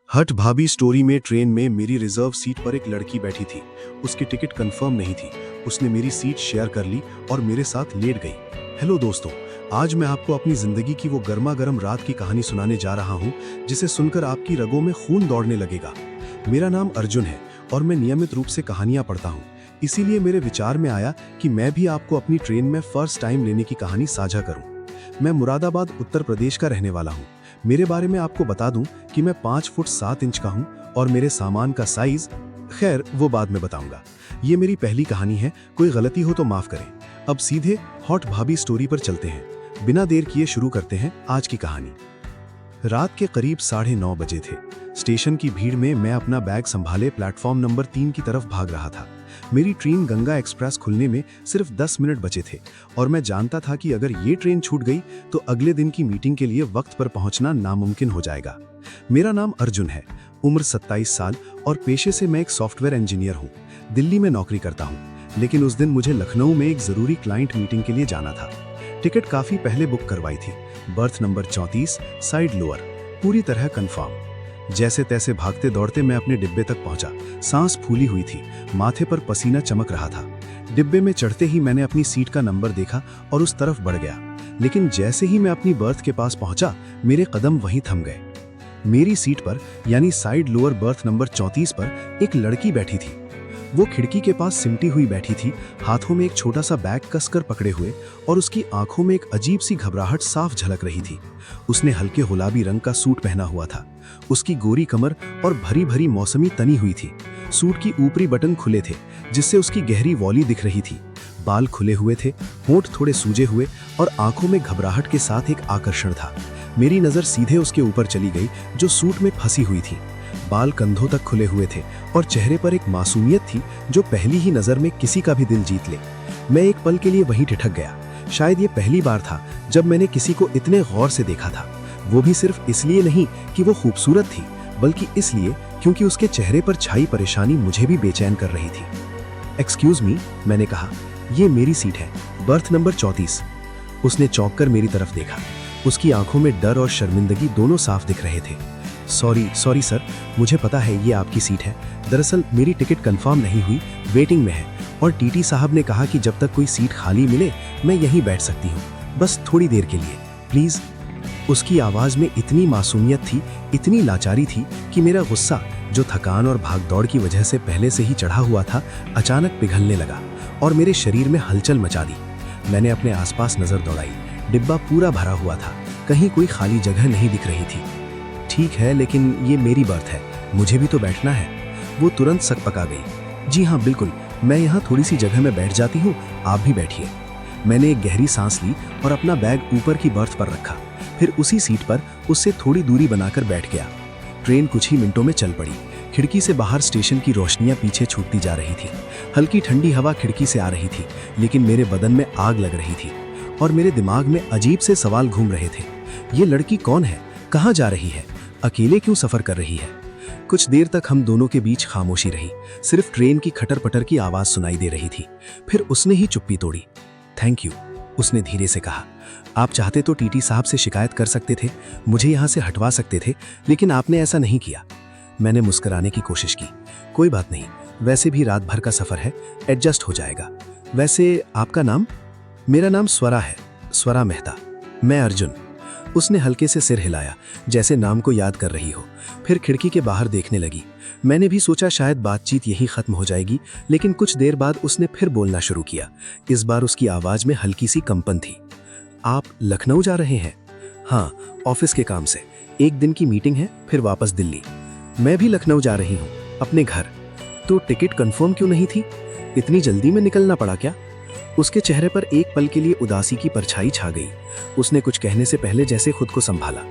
हट भाभी स्टोरी में ट्रेन में मेरी रिजर्व सीट पर एक लड़की बैठी थी। उसकी टिकट कंफर्म नहीं थी। उसने मेरी सीट शेयर कर ली और मेरे साथ लेट गई। हेलो दोस्तों, आज मैं आपको अपनी जिंदगी की वो गर्मा गर्म रात की कहानी सुनाने जा रहा हूँ जिसे सुनकर आपकी रगों में खून दौड़ने लगेगा। मेरा नाम अर्जुन है और मैं नियमित रूप से कहानियां पढ़ता हूँ। इसीलिए मेरे विचार में आया कि मैं भी आपको अपनी ट्रेन में फर्स्ट टाइम लेने की कहानी साझा करूँ। मैं मुरादाबाद उत्तर प्रदेश का रहने वाला हूँ। मेरे बारे में आपको बता दूं कि मैं 5 फुट 7 इंच का हूं और मेरे सामान का साइज, खैर वो बाद में बताऊंगा। ये मेरी पहली कहानी है, कोई गलती हो तो माफ करें। अब सीधे हॉट भाभी स्टोरी पर चलते हैं। बिना देर किए शुरू करते हैं आज की कहानी। रात के करीब 9:30 बजे थे। स्टेशन की भीड़ में मैं अपना बैग संभाले प्लेटफॉर्म नंबर 3 की तरफ भाग रहा था। मेरी ट्रेन गंगा एक्सप्रेस खुलने में सिर्फ 10 मिनट बचे थे और मैं जानता था कि अगर ये ट्रेन छूट गई तो अगले दिन की मीटिंग के लिए वक्त पर पहुंचना नामुमकिन हो जाएगा। मेरा नाम अर्जुन है, उम्र 27 साल और पेशे से मैं एक सॉफ्टवेयर इंजीनियर हूँ। दिल्ली में नौकरी करता हूँ, लेकिन उस दिन मुझे लखनऊ में एक जरूरी क्लाइंट मीटिंग के लिए जाना था। टिकट काफी पहले बुक करवाई थी। बर्थ नंबर 34, साइड लोअर, पूरी तरह कंफर्म। जैसे तैसे भागते दौड़ते मैं अपने डिब्बे तक पहुंचा। सांस फूली हुई थी, माथे पर पसीना चमक रहा था। डिब्बे में चढ़ते ही मैंने अपनी सीट का नंबर देखा और उस तरफ बढ़ गया, लेकिन जैसे ही मैं अपनी बर्थ के पास पहुंचा मेरे कदम वहीं थम गए। मेरी सीट पर यानी साइड लोअर बर्थ नंबर 34 पर एक लड़की बैठी थी। वो खिड़की के पास सिमटी हुई बैठी थी, हाथों में एक छोटा सा बैग कसकर पकड़े हुए, और उसकी आंखों में एक अजीब सी घबराहट साफ झलक रही थी। उसने हल्के गुलाबी रंग का सूट पहना हुआ था। उसकी गोरी कमर और भरी भरी मौसमी तनी हुई थी। सूट की ऊपरी बटन खुले थे जिससे उसकी गहरी वॉली दिख रही थी। बाल खुले हुए थे, होंठ थोड़े सूजे हुए और आंखों में घबराहट के साथ एक आकर्षण था। मेरी नजर सीधे उसके ऊपर चली गई जो सूट में फंसी हुई थी। बाल कंधों तक खुले हुए थे और चेहरे पर एक मासूमियत थी जो पहली ही नजर में किसी का भी दिल जीत ले। मैं एक पल के लिए वहीं ठिठक गया। शायद ये पहली बार था जब मैंने किसी को इतने गौर से देखा था। वो भी सिर्फ इसलिए नहीं कि वो खूबसूरत थी, बल्कि इसलिए क्योंकि उसके चेहरे पर छाई परेशानी मुझे भी बेचैन कर रही थी। एक्सक्यूज मी, मैंने कहा, ये मेरी सीट है, बर्थ नंबर 34। उसने चौंक कर मेरी तरफ देखा। उसकी आंखों में डर और शर्मिंदगी दोनों साफ दिख रहे थे। सॉरी सर, मुझे पता है ये आपकी सीट है। दरअसल मेरी टिकट कंफर्म नहीं हुई, वेटिंग में है, और टीटी साहब ने कहा कि जब तक कोई सीट खाली मिले मैं यहीं बैठ सकती हूँ, बस थोड़ी देर के लिए, प्लीज। उसकी आवाज में इतनी मासूमियत थी, इतनी लाचारी थी कि मेरा गुस्सा, जो थकान और भागदौड़ की वजह से पहले से ही चढ़ा हुआ था, अचानक पिघलने लगा और मेरे शरीर में हलचल मचा दी। मैंने अपने आसपास नजर दौड़ाई। डिब्बा पूरा भरा हुआ था, कहीं कोई खाली जगह नहीं दिख रही थी। ठीक है, लेकिन ये मेरी बर्थ है, मुझे भी तो बैठना है। वो तुरंत सकपका गई। जी हाँ बिल्कुल, मैं यहाँ थोड़ी सी जगह में बैठ जाती हूँ, आप भी बैठिए। मैंने एक गहरी सांस ली और अपना बैग ऊपर की बर्थ पर रखा, फिर उसी सीट पर उससे थोड़ी दूरी बनाकर बैठ गया। ट्रेन कुछ ही मिनटों में चल पड़ी। खिड़की से बाहर स्टेशन की रोशनियां पीछे छूटती जा रही थी। हल्की ठंडी हवा खिड़की से आ रही थी, लेकिन मेरे बदन में आग लग रही थी और मेरे दिमाग में अजीब से सवाल घूम रहे थे। ये लड़की कौन है, कहाँ जा रही है, अकेले क्यों सफर कर रही है? कुछ देर तक हम दोनों के बीच खामोशी रही। सिर्फ ट्रेन की खटर पटर की आवाज सुनाई दे रही थी। फिर उसने ही चुप्पी तोड़ी। थैंक यू, उसने धीरे से कहा। आप चाहते तो टीटी साहब से शिकायत कर सकते थे, मुझे यहाँ से हटवा सकते थे, लेकिन आपने ऐसा नहीं किया। मैंने मुस्कुराने की कोशिश की। कोई बात नहीं, वैसे भी रात भर का सफर है, एडजस्ट हो जाएगा। वैसे आपका नाम? मेरा नाम स्वरा है, स्वरा मेहता। मैं अर्जुन। उसने हल्के से सिर हिलाया, जैसे नाम को याद कर रही हो। फिर खिड़की के बाहर देखने लगी। मैंने भी सोचा शायद बातचीत यहीं खत्म हो जाएगी, लेकिन कुछ देर बाद उसने फिर बोलना शुरू किया। इस बार उसकी आवाज में हल्की सी कंपन थी। आप लखनऊ जा रहे हैं? हाँ, ऑफिस के काम से। एक दिन की मीटिंग है, फिर वापस दिल्ली। मैं भी लखनऊ जा रही हूँ, अपने घर। तो टिकट कंफर्म क्यों नहीं थी? इतनी जल्दी में निकलना पड़ा क्या? उसके चेहरे पर एक पल के लिए उदासी की परछाई छा गई। उसने कुछ कहने से पहले जैसे खुद को संभाला।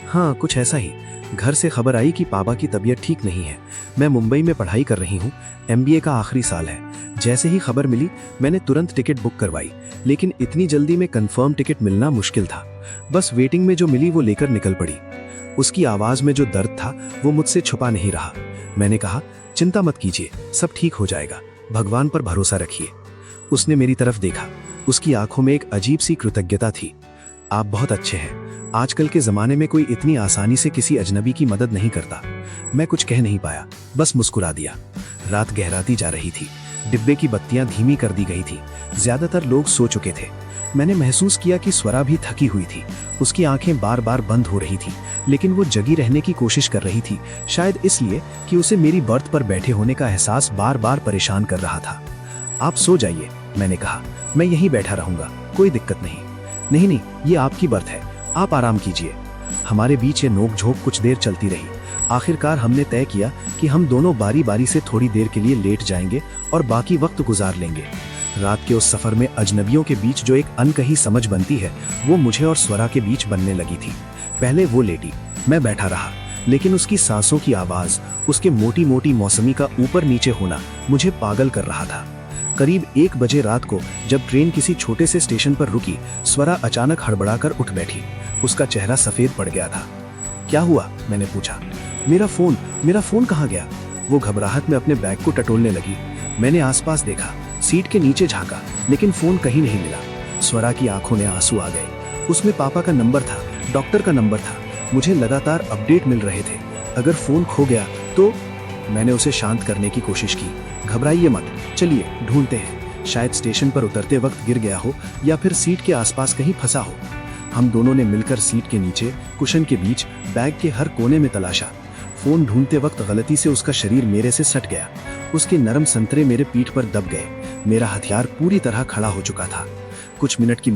हाँ, कुछ ऐसा ही। घर से खबर आई कि पापा की तबीयत ठीक नहीं है। मैं मुंबई में पढ़ाई कर रही हूँ, MBA का आखिरी साल है। जैसे ही खबर मिली मैंने तुरंत टिकट बुक करवाई, लेकिन इतनी जल्दी में कंफर्म टिकट मिलना मुश्किल था। बस वेटिंग में जो मिली वो लेकर निकल पड़ी। उसकी आवाज में जो दर्द था वो मुझसे छुपा नहीं रहा। मैंने कहा, चिंता मत कीजिए, सब ठीक हो जाएगा, भगवान पर भरोसा रखिए। उसने मेरी तरफ देखा। उसकी आंखों में एक अजीब सी कृतज्ञता थी। आप बहुत अच्छे हैं, आजकल के जमाने में कोई इतनी आसानी से किसी अजनबी की मदद नहीं करता। मैं कुछ कह नहीं पाया, बस मुस्कुरा दिया। रात गहराती जा रही थी। डिब्बे की बत्तियां धीमी कर दी गई थी। ज्यादातर लोग सो चुके थे। मैंने महसूस किया कि स्वरा भी थकी हुई थी। उसकी आंखें बार बार बंद हो रही थी, लेकिन वो जगी रहने की कोशिश कर रही थी, शायद इसलिए कि उसे मेरी बर्थ पर बैठे होने का एहसास बार बार परेशान कर रहा था। आप सो जाइए, मैंने कहा, मैं यहीं बैठा रहूंगा, कोई दिक्कत नहीं। नहीं नहीं, ये आपकी बर्थ है, आप आराम कीजिए। हमारे बीच ये नोकझोंक कुछ देर चलती रही। आखिरकार हमने तय किया कि हम दोनों बारी बारी से थोड़ी देर के लिए लेट जाएंगे और बाकी वक्त गुजार लेंगे। रात के उस सफर में अजनबियों के बीच जो एक अनकही समझ बनती है, वो मुझे और स्वरा के बीच बनने लगी थी। पहले वो लेटी, मैं बैठा रहा, लेकिन उसकी सांसों की आवाज, उसके मोटी मोटी मौसमी का ऊपर नीचे होना मुझे पागल कर रहा था। करीब 1 बजे रात को जब ट्रेन किसी छोटे से स्टेशन पर रुकी, स्वरा अचानक हड़बड़ाकर उठ बैठी। उसका चेहरा सफेद पड़ गया था। क्या हुआ? मैंने पूछा। मेरा फोन कहाँ गया? वो घबराहट में अपने बैग को टटोलने लगी। मैंने आसपास देखा, सीट के नीचे झांका, लेकिन फोन कहीं नहीं मिला। स्वरा की आंखों में आंसू आ गए। उसमें पापा का नंबर था, डॉक्टर का नंबर था, मुझे लगातार अपडेट मिल रहे थे। अगर फोन खो गया तो? मैंने उसे शांत करने की कोशिश की। घबराइए मत, चलिए ढूंढते हैं। शायद स्टेशन पर उतरते वक्त गिर गया हो या फिर सीट के आसपास कहीं फंसा हो। हम दोनों ने मिलकर सीट के नीचे, कुशन के बीच, बैग के हर कोने में तलाशा। फोन ढूंढते वक्त गलती से उसका शरीर मेरे से सट गया। उसके नरम संतरे मेरे पीठ पर दब गए। मेरा हथियार पूरी तरह खड़ा हो चुका था। कुछ मिनट की